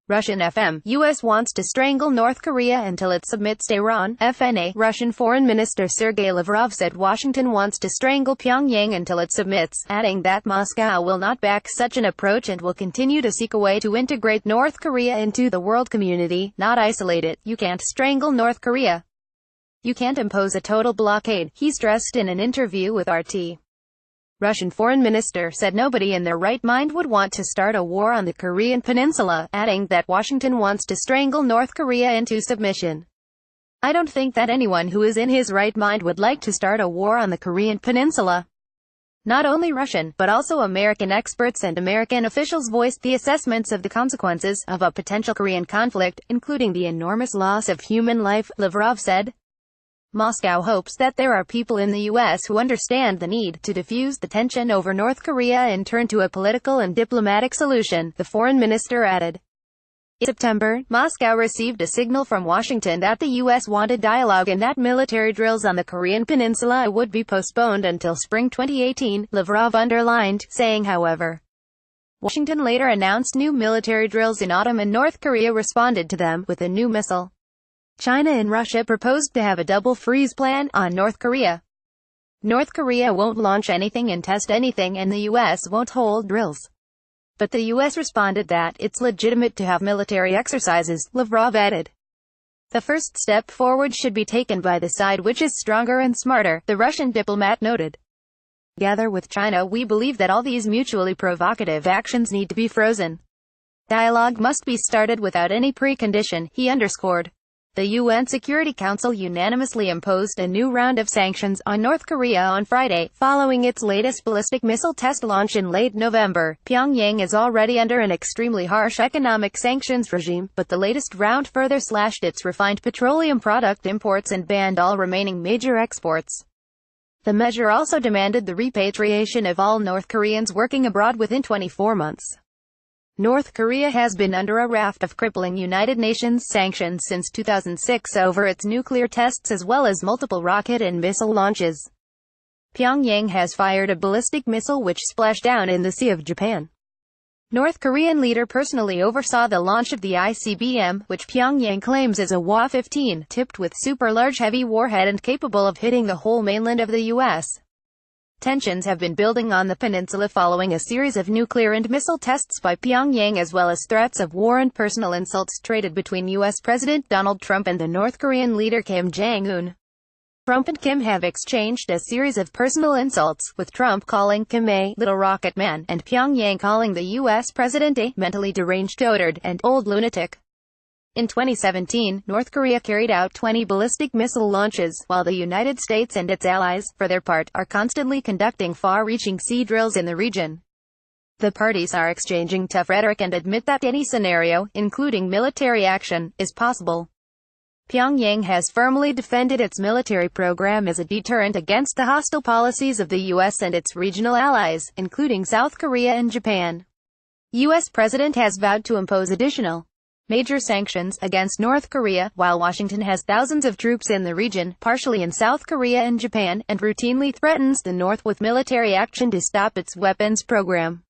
Russian FM. U.S. wants to strangle North Korea until it submits Tehran. FNA. Russian Foreign Minister Sergey Lavrov said Washington wants to strangle Pyongyang until it submits, adding that Moscow will not back such an approach and will continue to seek a way to integrate North Korea into the world community, not isolate it. You can't strangle North Korea. You can't impose a total blockade, he stressed in an interview with RT. Russian Foreign Minister said nobody in their right mind would want to start a war on the Korean peninsula, adding that Washington wants to strangle North Korea into submission. I don't think that anyone who is in his right mind would like to start a war on the Korean peninsula. Not only Russian, but also American experts and American officials voiced the assessments of the consequences of a potential Korean conflict, including the enormous loss of human life, Lavrov said. Moscow hopes that there are people in the U.S. who understand the need to defuse the tension over North Korea and turn to a political and diplomatic solution, the foreign minister added. In September, Moscow received a signal from Washington that the U.S. wanted dialogue and that military drills on the Korean peninsula would be postponed until spring 2018, Lavrov underlined, saying however, Washington later announced new military drills in autumn and North Korea responded to them with a new missile. China and Russia proposed to have a double freeze plan on North Korea. North Korea won't launch anything and test anything and the U.S. won't hold drills. But the U.S. responded that it's legitimate to have military exercises, Lavrov added. The first step forward should be taken by the side which is stronger and smarter, the Russian diplomat noted. Together with China, we believe that all these mutually provocative actions need to be frozen. Dialogue must be started without any precondition, he underscored. The UN Security Council unanimously imposed a new round of sanctions on North Korea on Friday, following its latest ballistic missile test launch in late November. Pyongyang is already under an extremely harsh economic sanctions regime, but the latest round further slashed its refined petroleum product imports and banned all remaining major exports. The measure also demanded the repatriation of all North Koreans working abroad within 24 months. North Korea has been under a raft of crippling United Nations sanctions since 2006 over its nuclear tests as well as multiple rocket and missile launches. Pyongyang has fired a ballistic missile which splashed down in the Sea of Japan. North Korean leader personally oversaw the launch of the ICBM, which Pyongyang claims is a Hwa-15, tipped with super-large heavy warhead and capable of hitting the whole mainland of the U.S. Tensions have been building on the peninsula following a series of nuclear and missile tests by Pyongyang as well as threats of war and personal insults traded between U.S. President Donald Trump and the North Korean leader Kim Jong-un. Trump and Kim have exchanged a series of personal insults, with Trump calling Kim a little rocket man, and Pyongyang calling the U.S. president a mentally deranged dotard and old lunatic. In 2017, North Korea carried out 20 ballistic missile launches, while the United States and its allies, for their part, are constantly conducting far-reaching sea drills in the region. The parties are exchanging tough rhetoric and admit that any scenario, including military action, is possible. Pyongyang has firmly defended its military program as a deterrent against the hostile policies of the U.S. and its regional allies, including South Korea and Japan. U.S. President has vowed to impose additional major sanctions against North Korea, while Washington has thousands of troops in the region, partially in South Korea and Japan, and routinely threatens the North with military action to stop its weapons program.